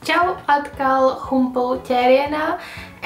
Čau atkal Humpulu ķērienā.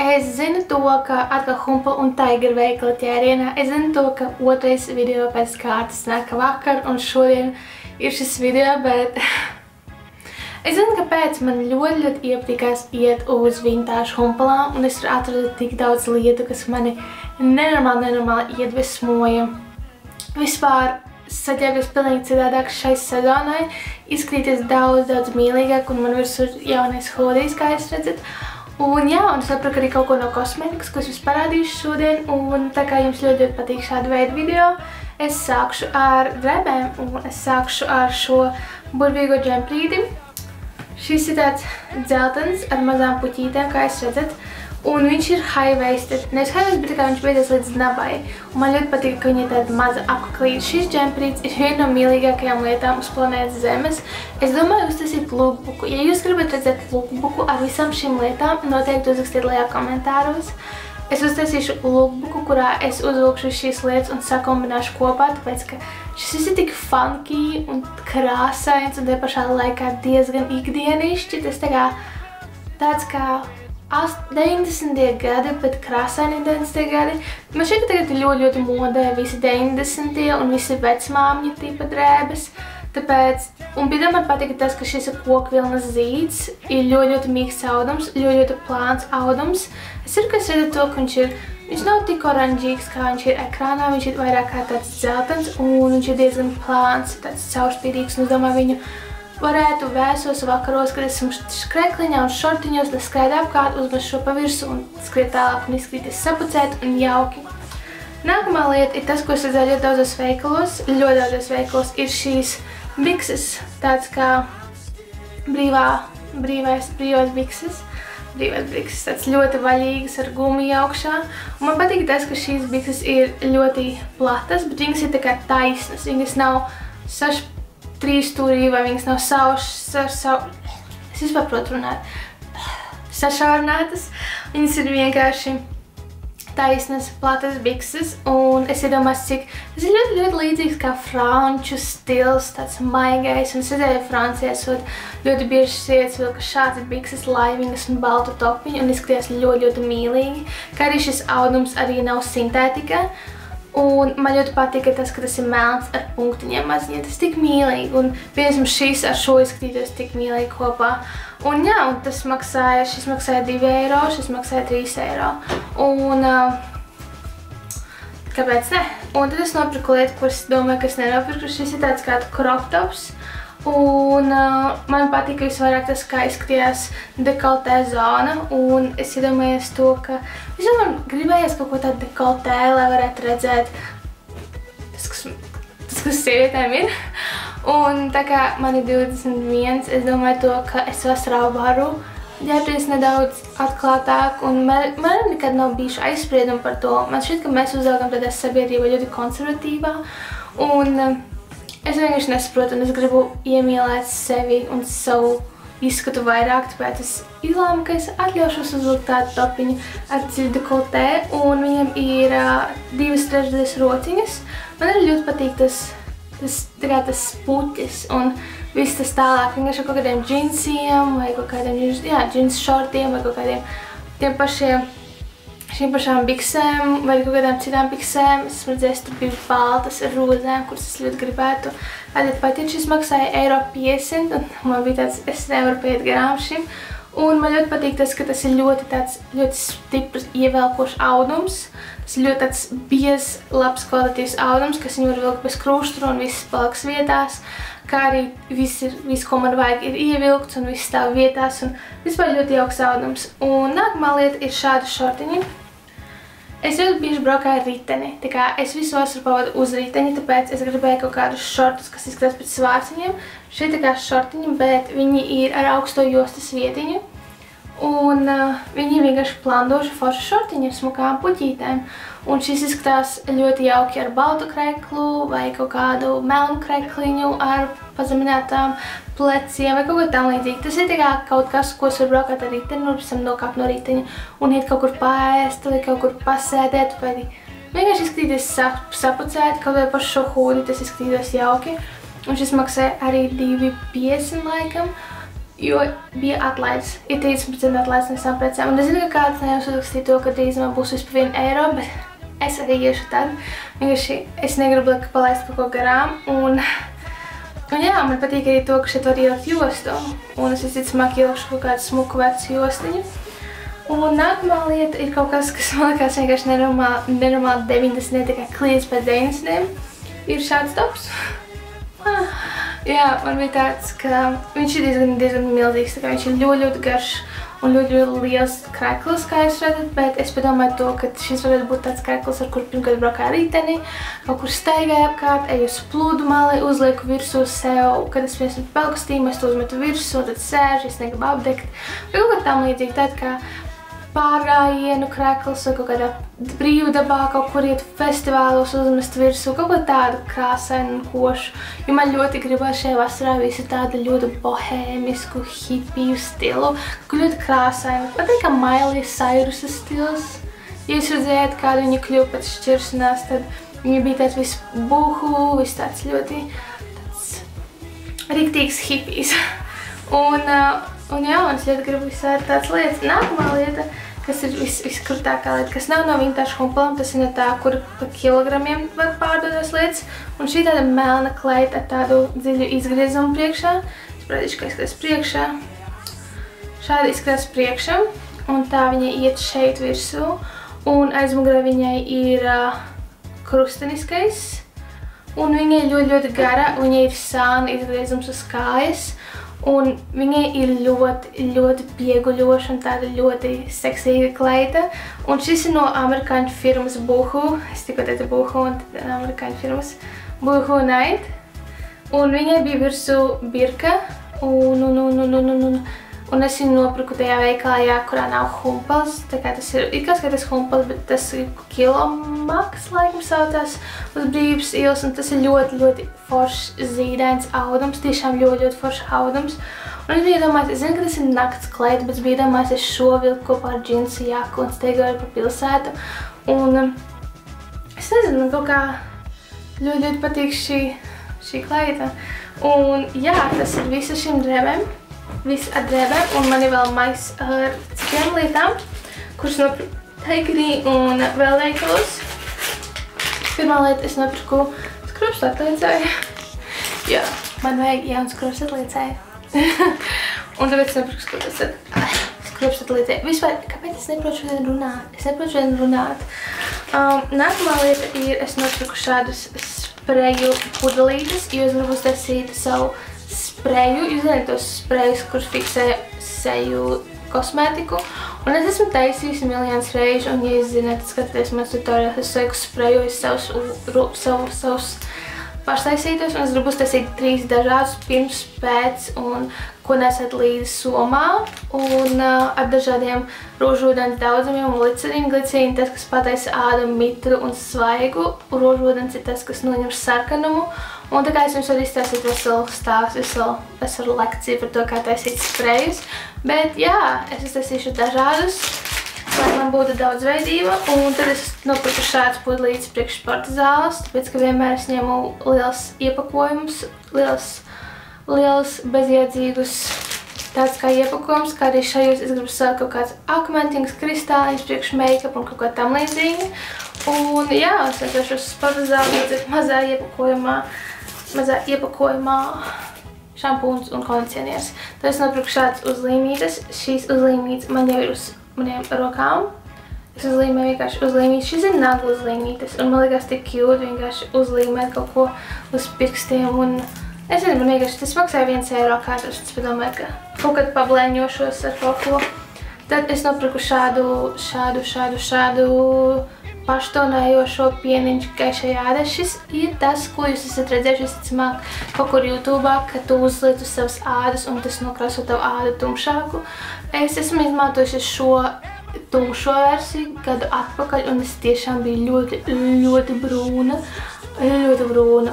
Es zinu to, ka atkal Humpulu un Tiger veikala ķērienā. Es zinu to, ka otrais video pēc kārtas nāk vakar un šodien ir šis video, bet es zinu, kāpēc man ļoti iepatikās iet uz vintāžu Humpulām un es atradu tik daudz lietu, kas mani nenormāli iedvesmoja. Vispār saģērbies pilnīgi citādāk šai sezonai, izskatīties daudz mīlīgāk un man virsū ir jaunais hodijs, kā jūs redzat. Un jā, un es sapratu arī kaut ko no kosmētikas, ko es jums parādīšu šodien, un tā kā jums ļoti patīk šāda veida video, es sākšu ar drēbēm un es sākšu ar šo burvīgo džemprīti. Šis ir tāds dzeltens ar mazām puķītēm, kā jūs redzat. Un viņš ir high-waisted. Nevis high-waisted, bet kā viņš beidzies līdz nabai. Un man ļoti patīk, ka viņa ir tāda maza apaklīte. Šis džemprīts ir viena no mīlīgākajām lietām uz planētas Zemes. Es domāju, uztaisīt lookbooku. Ja jūs gribat redzēt lookbooku ar visām šīm lietām, noteikti uzrakstiet lejā komentāros. Es uztaisīšu lookbooku, kurā es uzvilkšu šīs lietas un sakombinēšu kopā, tāpēc, ka šis ir tik funky un krāsains un te pašā laikā diezgan ikdienišķi. Tas tāds kā 90. gadi, bet krāsaini 90. gadi. Man šķiet, ka tagad ir ļoti modē visi 90. un visi vecmāmiņu tipa drēbes. Tāpēc, un pie man patīk tas, ka šis ir kokvilnas zīds, ir ļoti mīksts audums, ļoti plāns audums. Es ceru, ka es redzu to, ka viņš nav tik oranžīgs, kā viņš ir ekrānā, viņš ir vairāk kā tāds dzeltens, un viņš ir diezgan plāns, tāds caurspīdīgs, un es domāju, viņu varētu vēsos vakaros, kad esmu skrekliņā un šortiņos, lai skraida apkārt, uzmest šo pa virsu un skriet tālāk un izskatīties sapucēt un jauki. Nākamā lieta ir tas, ko es redzēju ļoti daudzos veikalos, ir šīs bikses, tāds kā brīvais bikses, tāds ļoti vaļīgas ar gumiju augšā. Un man patīk tas, ka šīs bikses ir ļoti platas, bet viņas ir tā kā taisnas, viņas nav trīsstūrī vai viņas nav es vispār protu runāt, sašaurinātas. Viņas ir vienkārši taisnas, platas bikses, un es iedomājos, cik tas ir ļoti līdzīgs kā franču stils, tāds maigais, un es redzēju, Francijā esot ļoti bieži sievietes vilka šādas bikses, laimīgas un baltu topiņu, un izskatījās ļoti mīlīgi, kā arī šis audums arī nav sintētika. Un man ļoti patīk tas, ka tas ir melns ar punktiņiem maziņiem. Tas tik mīlīgi. Un, piemēram, šis ar šo izskatītos tik mīlīgi kopā. Un jā, un šis maksāja 2 eiro, šis maksāja 3 eiro. Un kāpēc ne? Un tad es nopirku lietu, kuras domāju, ka es nenopirku. Šis ir tāds kā crop tops. Un man patīk visvairāk tas, kā izskatījās dekoltē zona, un es iedomājos to, ka visam man gribējās kaut ko tādu dekoltē, lai varētu redzēt tas, kas sievietēm ir. Un tā kā man ir 21, es domāju to, ka es vasarā varu ģērbties nedaudz atklātāk, un man nekad nav bijuši aizspriedumi par to. Man šķiet, ka mēs uzaugam tādā sabiedrībā ļoti konservatīvā, un es vienkārši nesaprotu, un es gribu iemīlēt sevi un savu izskatu vairāk, tāpēc es izlēmu, ka es atļaušos uzvilkt tādu topiņu ar dziļu dekoltē, un viņam ir 2/3 rociņas. Man arī ļoti patīk tas puķis un viss tas tālāk, vienkārši ar kaut kādiem džinsiem vai kaut kādiem džins šortiem vai kaut kādiem tiem šīm pašām biksēm vai kaut kādām citām biksēm. Es redzēju, tur bija baltas ar rozēm, kuras es ļoti gribētu patiet. Šis maksāja 1,50 €, un man bija tāds, es nevaru paiet garām šim. Un man ļoti patīk tas, ka tas ir ļoti stiprs ievelkošs audums. Tas ir ļoti tāds biezs, labs kvalitatīvs audums, kas viņu var vilkt bez krūštura un viss paliks vietās. Kā arī viss, ko man vajag, ir ievilkts un viss stāv vietās un vispār ļoti jauks audums. Un nākamā lieta ir šādi šortiņi. Es ļoti bieži braukāju ar riteni, tā kā es visu vasaru pavadu uz riteni, tāpēc es gribēju kaut kādus šortus, kas izskatās pēc svārciņiem. Šeit tā kā šortiņi, bet viņi ir ar augsto jostas vietiņu. Un viņi vienkārši plandoši forši šortiņi ar smukām puķītēm. Un šis izskatās ļoti jauki ar baltu kreklu vai kaut kādu melnu krekliņu ar pazeminātām pleciem vai kaut ko tam līdzīgi. Tas ir kaut kas, ko es varu braukāt ar riteni, un pēc tam nokāpt no riteņa un iet kaut kur paēst vai kaut kur pasēdēt vai vienkārši izskatīties sapucēt, kaut vai par šo hūdi, tas izskatītos jauki. Un šis maksāja arī 2,50 laikam. jo bija atlaids. Ir 30% atlaids no visām precēm. Un es zinu, ka kāds nevis uzrakstīja to, ka drīzumā būs vispār 1 eiro, bet es arī iešu tad. Vienkārši es negribu palaist kaut ko garām. Un jā, man patīk arī to, ka šeit var ielikt jostu. Un es visticamāk ielikšu kaut kādu smuku vecu jostiņu. Un nākamā lieta ir kaut kas, kas man likās vienkārši nenormāli 90, tikai kliedz pēc 90. Ir šāds tops. Jā, man bija tāds, ka viņš ir diezgan milzīgs, tā kā viņš ir ļoti garš un ļoti liels krekls, kā jūs redzat, bet es padomāju to, ka šis varētu būt tāds krekls, ar kuru pirmkārt braukā rīteni, kaut kur staigāju apkārt, eju uz plūdumāli, uzlieku virsū sev, kad es piemēram pelkustīmu, es to uzmetu virsū, tad sēžu, es negribu apdegt, vai kaut kā tam līdzīgi, tād kā pārgājienu krekls vai kaut kādā brīvdabā, kaut kur iet festivālos uzmest virsū, kaut ko tādu krāsainu un košu. Jo man ļoti gribās šajā vasarā visu tādu ļoti bohēmisku, hipiju stilu, kaut ļoti krāsainu. Patīk kā Miley Cyrus's stils. Ja jūs redzējāt, kādu viņa kļuva pēc šķiršanās, tad viņa bija tāds viss buhu, viss tāds ļoti riktīgs hipijs. Un jā, es ļoti gribu visādi tāds lietas. Nākamā lieta, kas ir viskrūtākā lieta, kas nav no vintage humpalām, tas ir no tā, kur pa kilogramiem var pārdotas lietas. Un šī tāda melna kleita ar tādu dziļu izgriezumu priekšā. Es parādīšu, kā izskatās priekšā. Šādi izskatās priekšā. Un tā viņa iet šeit virsū. Un aizmugurē viņai ir krusteniskais. Un viņai ļoti gara. Viņai ir sāna izgriezums uz kājas. Un viņai ir ļoti pieguļoša un tāda ļoti seksīga kleita. Un šis ir no amerikāņu firmas Boohoo. Es tikko teicu Boohoo un tad amerikāņu firmas Boohoo Night. Un viņai bija virsū birka. Un es viņu nopirku tajā veikalā, kurā nav humpals. Tā kā tas ir kā skaties humpals, bet tas ir Kilomaks, laikam saucās, uz Brīvības ielas. Un tas ir ļoti foršs zīdains audums, tiešām ļoti foršs audums. Un es biju domājis, es zinu, ka tas ir nakts kleita, bet es biju domājis, es šo vilku kopā ar džinsu jaku un steigāju pa pilsētu. Un es nezinu, kaut kā ļoti patīk šī kleita. Un jā, tas ir visu šīm drēbēm. Viss ar drēbēm, un man ir vēl mais ar citiem lietām, kuras nopirku Taigrī un vēl veikalos. Pirmā lieta, es nopirku skrubstu atliecēju. Jā, man vajag jauns skrubstu atliecēju. Un tāpēc es nopirku skrubstu atliecēju. Vispār, kāpēc es neprotu šodien runāt? Es neprotu šodien runāt. Nākamā lieta ir, es nopirku šādus spreju pudelītes, jo es gribu uztaisīt savu spreju. Jūs zināt tos sprejus, kurus fiksē seju kosmētiku. Un es esmu taisījusi miljonus reižu, un ja jūs zināt, skatāties manas tutoriāls, es saiku sprejojis savus paštaisītos, un es gribu uztaisīt 3 dažādus pirms, pēc, un ko nesat līdzi somā, un ar dažādiem rožūdens daudzumiem un glicerīnu. Glicerīna tas, kas pataisa ādu mitru un svaigu, rožūdens ir tas, kas noņem sarkanumu. Un tā kā es jums varu izstāstīt veselu stāstu, veselu lekciju par to, kā taisīt sprejus. Bet jā, es iztaisīšu dažādus, lai man būtu daudzveidība. Un tad es nopirku šāds pudelītes priekš sporta zāles, tāpēc, ka vienmēr es ņemu liels iepakojumus, liels bezjēdzīgus tāds kā iepakojums, kā arī šajos es gribu sākt kaut kāds akmentiņas, kristāliņas priekš make-up un kaut kā tam līdzīgi. Un jā, es vienkārši uz sporta zāli iedzert mazā iepakojumā šampūns un kondicionieris. Tad es nopirku šādas uzlīmītes. Šīs uzlīmītes man jau ir uz maniem rokām. Es uzlīmēju vienkārši uzlīmītes. Šis ir naglu uzlīmītes. Un man liekas tik cute vienkārši uzlīmēt kaut ko uz pirkstiem. Un es nezinu, man vienkārši tas maksāja 1 eiro katrs. Es padomāju, ka kaut kad pablēņošos ar kaut ko. Tad es nopirku šādu paštonējošo pieniņš gaišajā ādā. Šis ir tas, ko jūs esat redzējuši visticamāk kaut kur YouTube'ā, ka tu uzliec uz savas ādas un tas nokrāso tavu ādu tumšāku. Es esmu izmantojuši šo tumšo versiju gadu atpakaļ un es tiešām biju ļoti brūna.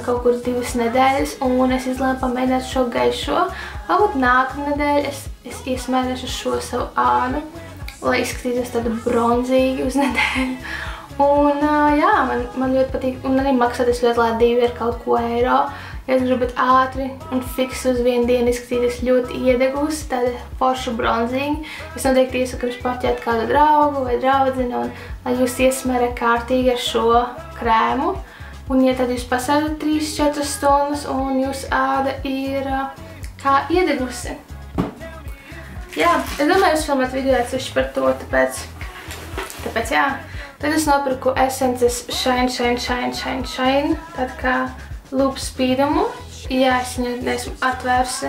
Kaut kur 2 nedēļas un es izlēmu pamēģināt šo gaišo. Varbūt nākamnedēļ es iesmērēšu šo savu ādu, lai izskatītos tādu bronzīgi uz nedēļu. Un jā, man ļoti patīk, un arī maksāties ļoti lēti 2 ar kaut ko eiro. Ja jūs gribat ātri un fiksi uz vienu dienu izskatīties ļoti iedegusi, tāda forša bronzīņa, es noteikti iesaku jums paķēt kādu draugu vai draudzini, un lai jūs iesmērē kārtīgi ar šo krēmu. Un ja tad jūs pasēdat 3-4 stundas un jūs āda ir kā iedegusi. Jā, es domāju, jūs filmēt video atsevišķi par to, tāpēc jā. Tad es nopirku Essences Shine, tādu kā lūpu spīdumu. Jā, es viņu neesmu atvērsi.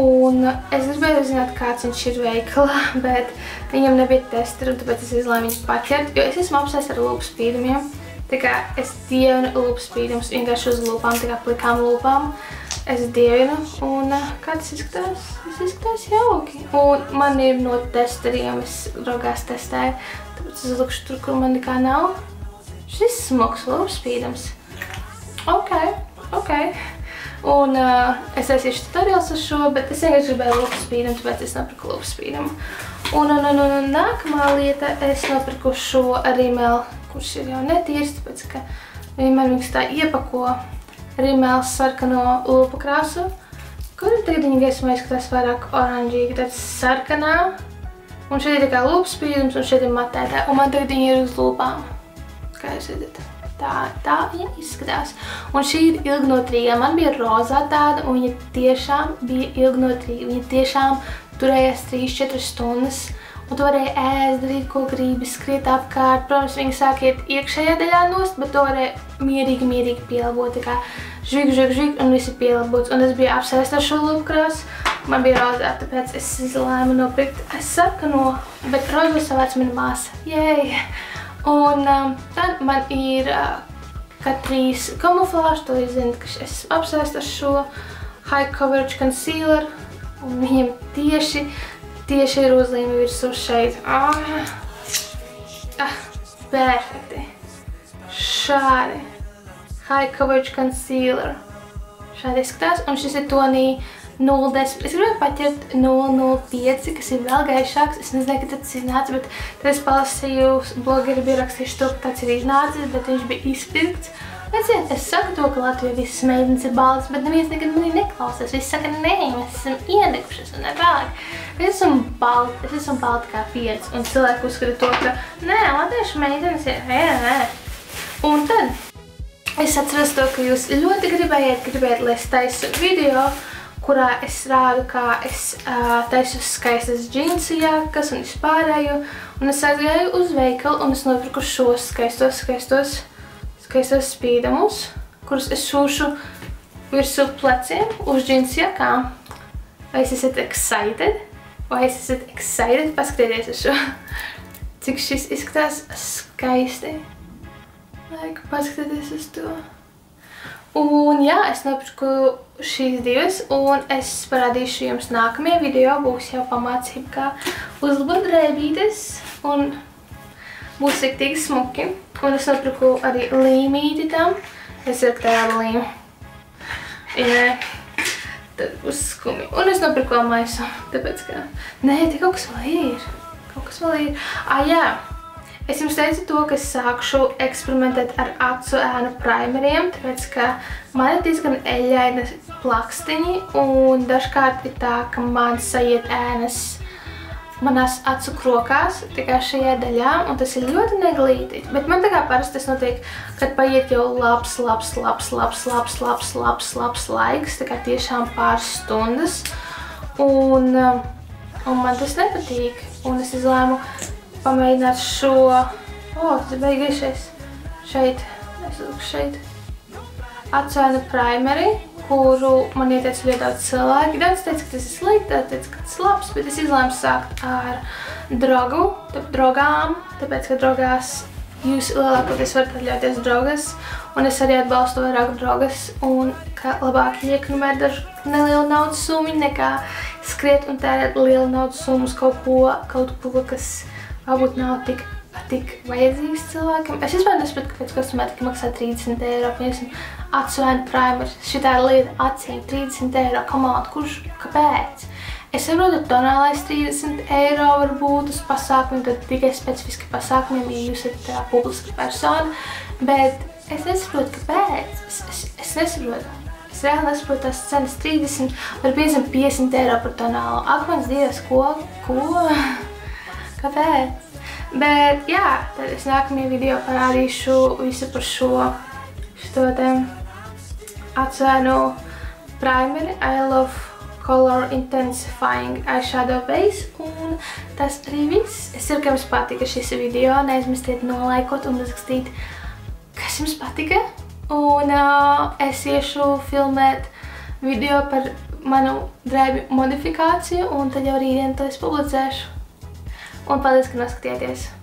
Un es gribēju uzzināt, kāds viņš ir veikalā, bet viņam nebija testeri, un tāpēc es izlēmu viņu paķert, jo es esmu apsēs ar lūpu spīdumiem. Tā kā es dievinu lūpu spīdumus vienkārši uz lūpām, tā kā plikām lūpām. Es dievinu, un kā tas izskatās? Tas izskatās jauki. Un man ir no testeriem, es rogās testēju, tāpēc es lukšu tur, kur man nekā nav. Šis smogs lūpu spīdums. Ok. Un es aiziešu tutorials uz šo, bet es vienkārši gribēju lūpu spīdumu, tāpēc es nopirku lūpu spīdumu. Un nākamā lieta, es nopirku šo rimeli, kurš ir jau netīrs, tāpēc ka vienmēr viņus tā iepako. Rimels sarkano lūpu krāsu, kuru tagad viņa gaismā izskatās vairāk oranžīgi, tāds sarkanā. Un šeit ir tā kā lūpu spīdums, un šeit ir matētā, un man tagad viņa ir uz lūpām. Kā jūs redzat? Tā viņa izskatās. Un šī ir ilgnoturīga. Man bija rozā tāda, un viņa tiešām bija ilgnoturīga. Viņa tiešām turējās 3-4 stundas. Un tu varēji ēst, darīt, ko gribi, skriet apkārt. Protams, viņi sāk iet iekšējā daļā nost, bet to varēja mierīgi pielabot. Tā kā žvig, un viss ir pielabots. Un es biju apsēst ar šo lūpu krāsu. Man bija rozā, tāpēc es izlēmu nopirkt sarkano, bet rozo savāc mana māsa. Jej! Un tad man ir Catrice kamuflāža, to jūs zināt, ka es esmu apsēst ar šo High Coverage Concealer. Un viņam tieši ir uzlīme virsū šeit. Perfekti. Šādi. High Coverage Concealer. Šādi izskatās. Un šis ir tonī 010. Es gribēju paķert 005, kas ir vēl gaišāks. Es nezinu, ka tas ir nācis, bet tad es palasīju, blogeri bija rakstījuši to, ka tāds ir iznācis, bet viņš bija izpirkts. Redziet, es saku to, ka Latvijā visas meitenes ir baltas, bet neviens nekad manī neklausās. Visi saka, nē, mēs esam iedegušas un nevēlāk. Es esmu balta kā pieredz, un cilvēki uzskata to, ka nē, latviešu meitenes ir, nē. Un tad es atceros to, ka jūs ļoti gribējāt, lai es taisu video, kurā es rādu, kā es taisu skaistas džinsu jakas un vispārēju. Un es aizgāju uz veikalu un es nopirku šos skaistos spīdumus, kurus es šūšu virsū pleciem uz džinsu jakām. Vai es esat excited? Paskatieties uz šo. Cik šis izskatās skaisti. Paskatieties uz to. Un jā, es nopirku šīs divas, un es parādīšu jums nākamajā video. Būs jau pamācība, kā uzlabot drēbītes, un būs riktīgi smuki. Un es nopirku arī līmīti tam. Es varu tādu līmu. Jā, tad būs skumi. Un es nopirku vēl maisu, tāpēc ka... Nē, te kaut kas vēl ir. Jā. Es jums teicu to, ka es sākšu eksperimentēt ar acu ēnu primeriem, tāpēc, ka man ir diezgan eļaini plakstiņi, un dažkārt ir tā, ka man sajiet ēnas manās acu krokās, tā kā šajā daļā, un tas ir ļoti neglīti. Bet man tā kā parasti tas notiek, kad paiet jau labs laiks, tā kā tiešām pāris stundas, un man tas nepatīk, un es izlēmu pamēģināt šo, tas ir beigušies, šeit, acu ēnu primeri, kuru man ieteica ļoti daudz cilvēki. Daudz teica, ka tas ir slikti, daudz teica, ka tas ir labs, bet es izlēmu sākt ar drogām, tāpēc, ka drogās jūs lielākoties varat atļauties drogas, un es arī atbalstu vairāk drogas, un ka labāk iekonomēt dažu nelielu naudas summu, nekā skriet un tērēt lielu naudas summu uz kaut ko, kas varbūt nav tik vajadzīgs cilvēkam. Es vispār nesapratu, kāpēc kosmētika maksā 30 €, piemēram, acu ēnu primers. Šitā ir lieta acīm, 30 €, come on, kāpēc? Es saprotu, tonālais 30 € var būt uz pasākumiem, tad tikai specifiski pasākumiem, ja jūs esat publiska persona, bet es nesaprotu, kāpēc. Es Es reāli nesaprotu tās cenas 30 vai 50 eiro par tonālu. Ak, mans Dievs, ko? Kāpēc? Bet jā, tad es nākamajā video parādīšu visu par šo te atsēnu primeri I Love Color Intensifying Eyeshadow Base, un tas arī viss. Es ceru, ka jums patika šis video. Neaizmirstiet nolaikot un uzrakstīt, kas jums patika. Un es iešu filmēt video par manu drēbju modifikāciju, un tad jau rītdien to es publicēšu. Un paldies, ka noskatījāties!